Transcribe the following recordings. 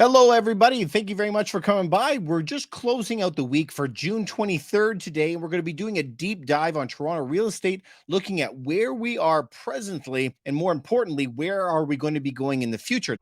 Hello, everybody. Thank you very much for coming by. We're just closing out the week for June 23rd today. We're going to be doing a deep dive on Toronto real estate, looking at where we are presently, and more importantly, where are we going to be going in the future.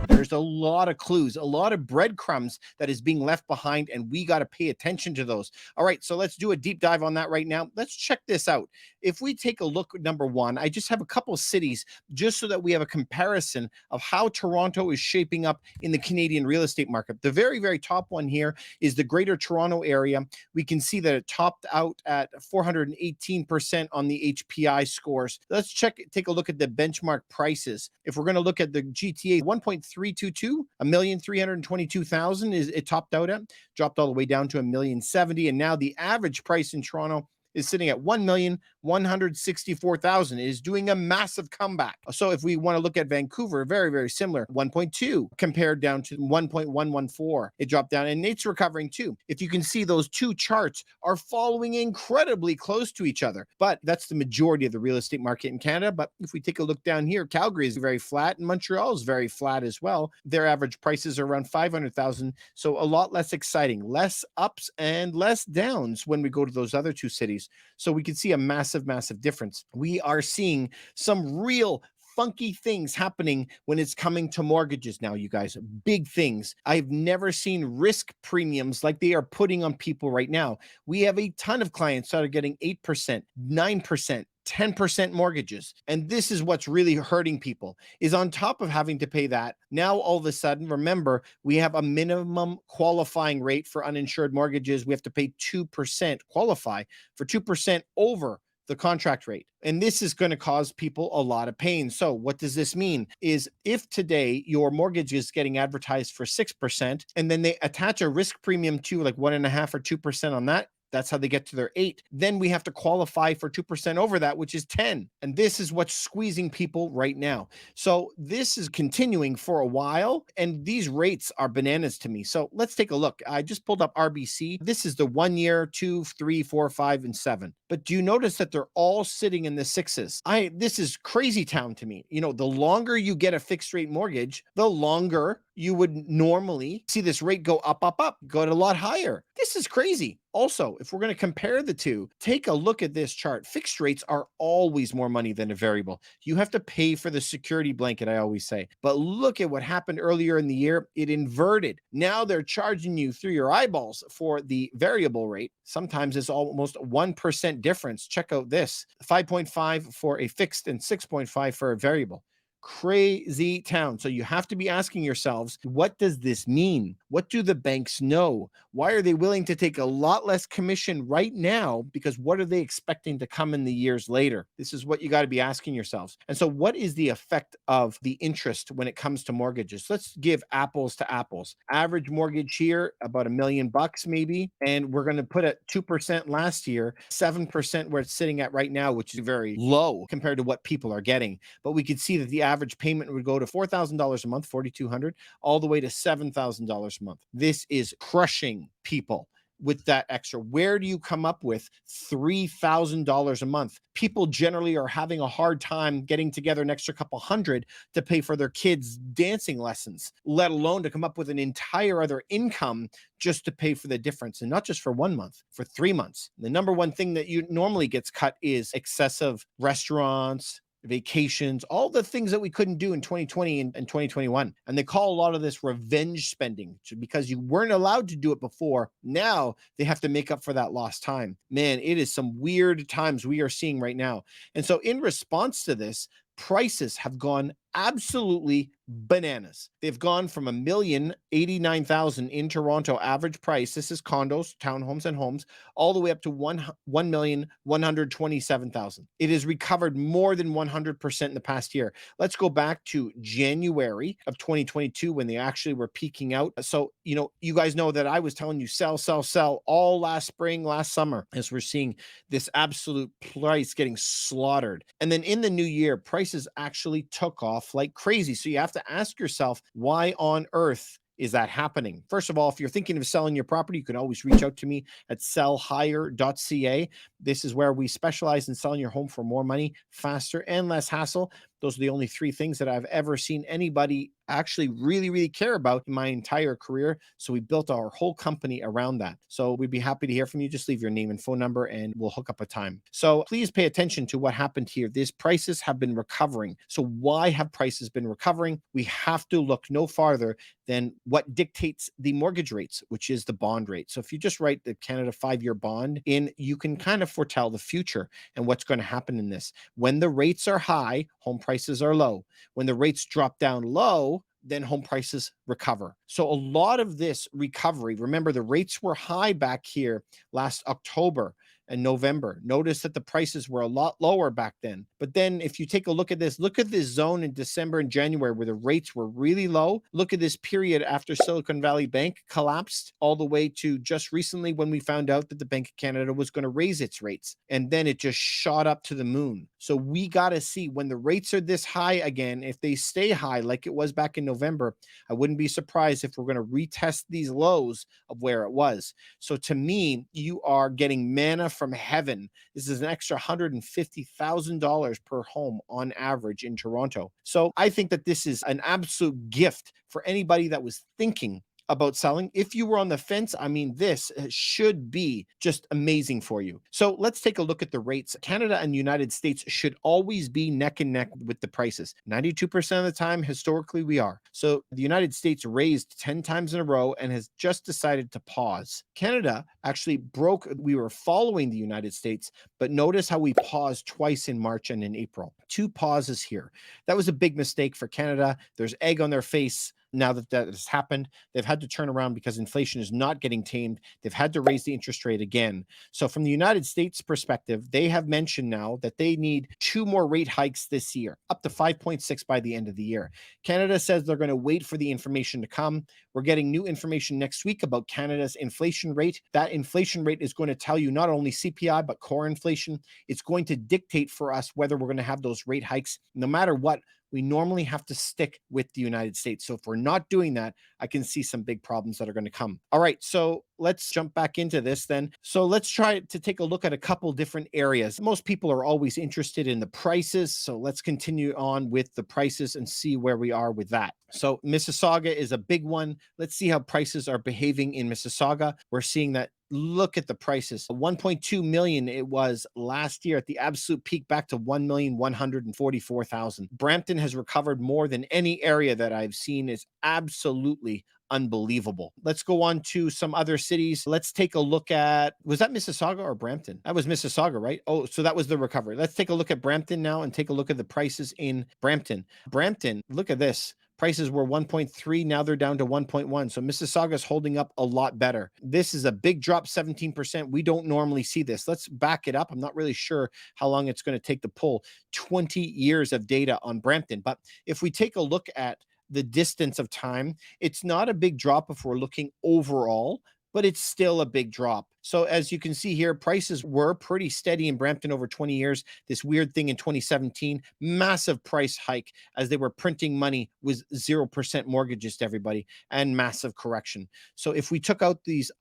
There's a lot of clues, a lot of breadcrumbs that is being left behind, and we got to pay attention to those. All right, so let's do a deep dive on that right now. Let's check this out. If we take a look at number one, I just have a couple of cities just so that we have a comparison of how Toronto is shaping up in the Canadian real estate market. The very, very top one here is the Greater Toronto area. We can see that it topped out at 418% on the HPI scores. Let's take a look at the benchmark prices. If we're going to look at the GTA, 1.322, 1,322,000 is it topped out at, dropped all the way down to 1,070,000, and now the average price in Toronto is sitting at 1,164,000. It is doing a massive comeback. So if we want to look at Vancouver, very, very similar, 1.2 compared down to 1.114. It dropped down, and Nate's recovering too. If you can see, those two charts are following incredibly close to each other, but that's the majority of the real estate market in Canada. But if we take a look down here, Calgary is very flat, and Montreal is very flat as well. Their average prices are around 500,000. So a lot less exciting, less ups and less downs when we go to those other two cities. So we can see a massive, massive difference. We are seeing some real funky things happening when it's coming to mortgages now, you guys. Big things. I've never seen risk premiums like they are putting on people right now. We have a ton of clients that are getting 8%, 9%. 10% mortgages. And this is what's really hurting people, is on top of having to pay that, now all of a sudden, remember, we have a minimum qualifying rate for uninsured mortgages. We have to pay 2%, qualify for 2% over the contract rate. And this is going to cause people a lot of pain. So what does this mean? Is if today your mortgage is getting advertised for 6%, and then they attach a risk premium to like 1.5% or 2% on that, that's how they get to their 8. Then we have to qualify for 2% over that, which is 10. And this is what's squeezing people right now. So this is continuing for a while, and these rates are bananas to me. So let's take a look. I just pulled up RBC. This is the 1 year, 2, 3, 4, 5, and 7. But do you notice that they're all sitting in the 6s? This is crazy town to me. You know, the longer you get a fixed rate mortgage, the longer you would normally see this rate go up, up, up, go a lot higher. This is crazy. Also, if we're going to compare the two, take a look at this chart. Fixed rates are always more money than a variable. You have to pay for the security blanket, I always say. But look at what happened earlier in the year. It inverted. Now they're charging you through your eyeballs for the variable rate. Sometimes it's almost 1% difference. Check out this, 5.5 for a fixed and 6.5 for a variable. Crazy town. So you have to be asking yourselves, what does this mean? What do the banks know? Why are they willing to take a lot less commission right now? Because what are they expecting to come in the years later? This is what you got to be asking yourselves. And so what is the effect of the interest when it comes to mortgages? Let's give apples to apples. Average mortgage here, about $1 million maybe. And we're going to put at 2% last year, 7% where it's sitting at right now, which is very low compared to what people are getting. But we could see that the average payment would go to $4,000 a month, $4,200, all the way to $7,000 a month. This is crushing people with that extra. Where do you come up with $3,000 a month? People generally are having a hard time getting together an extra couple hundred to pay for their kids' dancing lessons, let alone to come up with an entire other income just to pay for the difference. And not just for 1 month, for 3 months. The number one thing that you normally gets cut is excessive restaurants, vacations, all the things that we couldn't do in 2020 and 2021. And they call a lot of this revenge spending because you weren't allowed to do it before. Now they have to make up for that lost time. Man, it is some weird times we are seeing right now. And so in response to this, prices have gone absolutely bananas. They've gone from $1,089,000 in Toronto average price. This is condos, townhomes, and homes, all the way up to $1,127,000. It has recovered more than 100% in the past year. Let's go back to January of 2022 when they actually were peaking out. So, you guys know that I was telling you sell, sell, sell all last spring, last summer, as we're seeing this absolute price getting slaughtered. And then in the new year, prices actually took off like crazy. So you have to ask yourself, why on earth is that happening? First of all, if you're thinking of selling your property, you can always reach out to me at sellhigher.ca. This is where we specialize in selling your home for more money, faster, and less hassle. Those are the only three things that I've ever seen anybody actually really, really care about in my entire career. So we built our whole company around that. So we'd be happy to hear from you. Just leave your name and phone number and we'll hook up a time. So please pay attention to what happened here. These prices have been recovering. So why have prices been recovering? We have to look no farther than what dictates the mortgage rates, which is the bond rate. So if you just write the Canada 5-year bond in, you can kind of foretell the future and what's going to happen in this. When the rates are high, home prices are low. When the rates drop down low, then home prices recover. So a lot of this recovery, remember the rates were high back here last October and November. Notice that the prices were a lot lower back then. But then if you take a look at this zone in December and January where the rates were really low. Look at this period after Silicon Valley Bank collapsed all the way to just recently when we found out that the Bank of Canada was going to raise its rates. And then it just shot up to the moon. So we got to see when the rates are this high again, if they stay high like it was back in November, I wouldn't be surprised if we're going to retest these lows of where it was. So to me, you are getting manna from heaven. This is an extra $150,000 per home on average in Toronto. So I think that this is an absolute gift for anybody that was thinking about selling. If you were on the fence, I mean, this should be just amazing for you. So let's take a look at the rates. Canada and the United States should always be neck and neck with the prices. 92% of the time, historically, we are. So the United States raised 10 times in a row and has just decided to pause. Canada actually broke, we were following the United States, but notice how we paused twice in March and in April. 2 pauses here. That was a big mistake for Canada. There's egg on their face. Now that that has happened, they've had to turn around because inflation is not getting tamed. They've had to raise the interest rate again. So from the United States perspective, they have mentioned now that they need 2 more rate hikes this year, up to 5.6 by the end of the year. Canada says they're going to wait for the information to come. We're getting new information next week about Canada's inflation rate. That inflation rate is going to tell you not only CPI, but core inflation. It's going to dictate for us whether we're going to have those rate hikes. No matter what, we normally have to stick with the United States. So if we're not doing that, I can see some big problems that are going to come. All right, so let's jump back into this then. So let's try to take a look at a couple different areas. Most people are always interested in the prices. So let's continue on with the prices and see where we are with that. So Mississauga is a big one. Let's see how prices are behaving in Mississauga. We're seeing that. Look at the prices. 1.2 million it was last year at the absolute peak, back to 1,144,000. Brampton has recovered more than any area that I've seen. Is absolutely unbelievable. Let's go on to some other cities. Let's take a look at, was that Mississauga or Brampton? That was Mississauga, right? Oh, so that was the recovery. Let's take a look at Brampton now and take a look at the prices in Brampton. Brampton, look at this. Prices were 1.3. Now they're down to 1.1. So Mississauga is holding up a lot better. This is a big drop, 17%. We don't normally see this. Let's back it up. I'm not really sure how long it's going to take to pull 20 years of data on Brampton. But if we take a look at the distance of time, it's not a big drop if we're looking overall, but it's still a big drop. So as you can see here, prices were pretty steady in Brampton over 20 years. This weird thing in 2017, massive price hike as they were printing money with 0% mortgages to everybody and massive correction. So if we took out these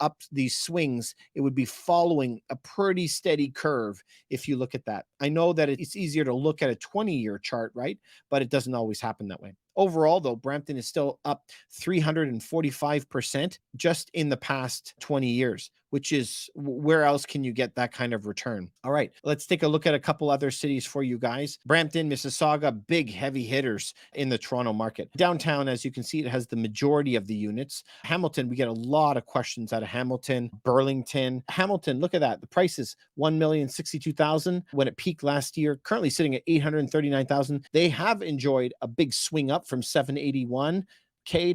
swings, it would be following a pretty steady curve if you look at that. I know that it's easier to look at a 20-year chart, right? But it doesn't always happen that way. Overall, though, Brampton is still up 345% just in the past 20 years, which is, where else can you get that kind of return? All right, let's take a look at a couple other cities for you guys. Brampton, Mississauga, big heavy hitters in the Toronto market. Downtown, as you can see, it has the majority of the units. Hamilton, we get a lot of questions out of Hamilton. Burlington. Hamilton, look at that. The price is $1,062,000 when it peaked last year, currently sitting at $839,000. They have enjoyed a big swing up from 781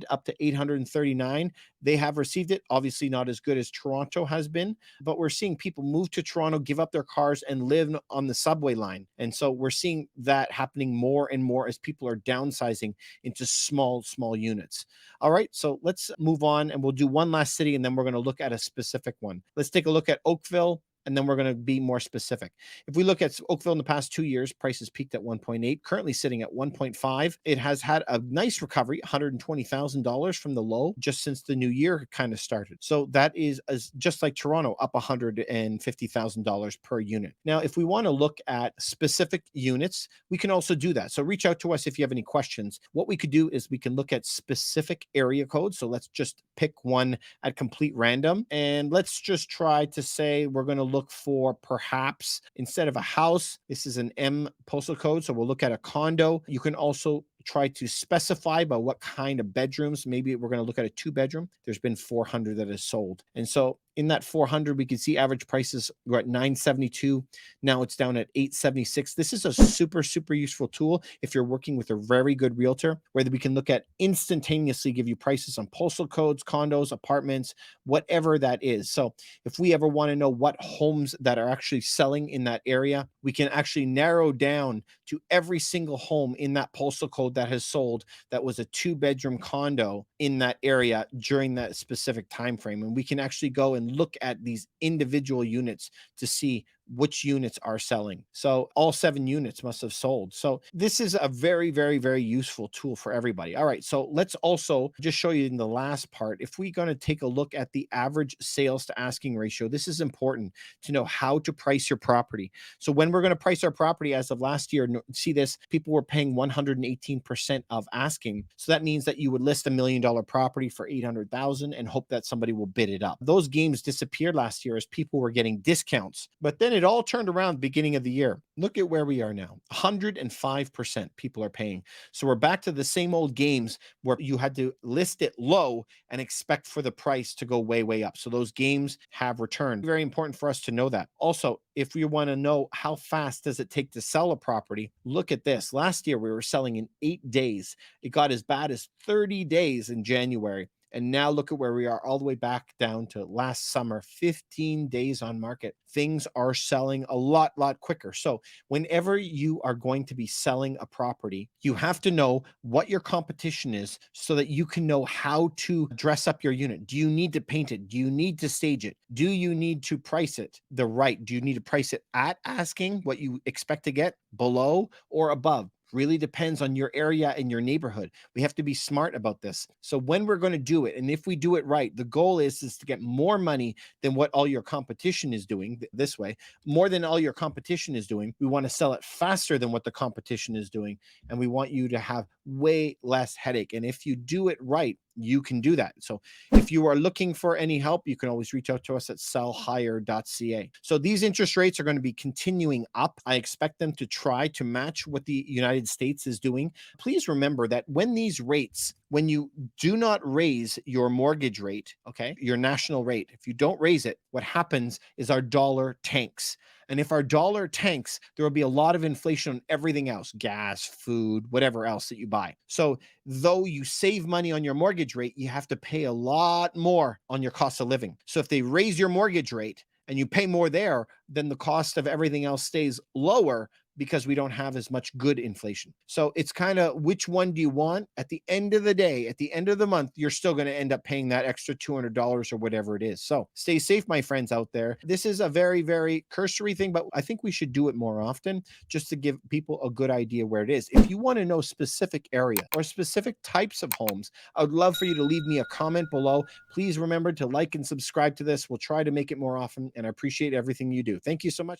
up to 839. They have received it, obviously not as good as Toronto has been, but we're seeing people move to Toronto, give up their cars and live on the subway line. And so we're seeing that happening more and more as people are downsizing into small units. All right, so let's move on and we'll do one last city and then we're going to look at a specific one. Let's take a look at Oakville. and then we're going to be more specific. If we look at Oakville in the past 2 years, prices peaked at 1.8, currently sitting at 1.5. It has had a nice recovery, $120,000 from the low just since the new year kind of started. So that is just like Toronto, up $150,000 per unit. Now, if we want to look at specific units, we can also do that. So reach out to us if you have any questions. What we could do is we can look at specific area codes. So let's just pick one at complete random. And let's just try to say we're going to look for, perhaps instead of a house, this is an M postal code. So we'll look at a condo. You can also try to specify by what kind of bedrooms. Maybe we're going to look at a 2-bedroom. There's been 400 that is sold. And so in that 400, we can see average prices were at 972. Now it's down at 876. This is a super, super useful tool if you're working with a very good realtor, where we can look at instantaneously give you prices on postal codes, condos, apartments, whatever that is. So if we ever want to know what homes that are actually selling in that area, we can actually narrow down to every single home in that postal code that has sold that was a 2-bedroom condo in that area during that specific time frame. And we can actually go and look at these individual units to see which units are selling. So all 7 units must have sold. So this is a very, very, very useful tool for everybody. All right, so let's also just show you in the last part, if we're going to take a look at the average sales to asking ratio, this is important to know how to price your property. So when we're going to price our property, as of last year, see this, people were paying 118% of asking. So that means that you would list $1 million property for 800,000 and hope that somebody will bid it up. Those games disappeared last year as people were getting discounts, but then it all turned around beginning of the year. Look at where we are now. 105% people are paying. So we're back to the same old games where you had to list it low and expect for the price to go way, way up. So those games have returned. Very important for us to know that. Also, if we want to know how fast does it take to sell a property, look at this. Last year, we were selling in 8 days. It got as bad as 30 days in January. And now look at where we are, all the way back down to last summer, 15 days on market. Things are selling a lot quicker. So whenever you are going to be selling a property, you have to know what your competition is so that you can know how to dress up your unit. Do you need to paint it? Do you need to stage it? Do you need to price it the right? Do you need to price it at asking, what you expect to get, below or above? Really depends on your area and your neighborhood. We have to be smart about this. So when we're going to do it, and if we do it right, the goal is to get more money than what all your competition is doing this way, more than all your competition is doing. We want to sell it faster than what the competition is doing. And we want you to have way less headache. And if you do it right, you can do that. So if you are looking for any help, you can always reach out to us at sellhigher.ca. So these interest rates are going to be continuing up. I expect them to try to match what the United States is doing. Please remember that when these rates, when you do not raise your mortgage rate, okay, your national rate, if you don't raise it, what happens is our dollar tanks. And if our dollar tanks, there will be a lot of inflation on everything else, gas, food, whatever else that you buy. So though you save money on your mortgage rate, you have to pay a lot more on your cost of living. So if they raise your mortgage rate and you pay more there, then the cost of everything else stays lower, because we don't have as much good inflation. So it's kind of, which one do you want? At the end of the day, at the end of the month, you're still going to end up paying that extra $200 or whatever it is. So stay safe, my friends out there. This is a very, very cursory thing, but I think we should do it more often just to give people a good idea where it is. If you want to know specific area or specific types of homes, I would love for you to leave me a comment below. Please remember to like and subscribe to this. We'll try to make it more often, and I appreciate everything you do. Thank you so much.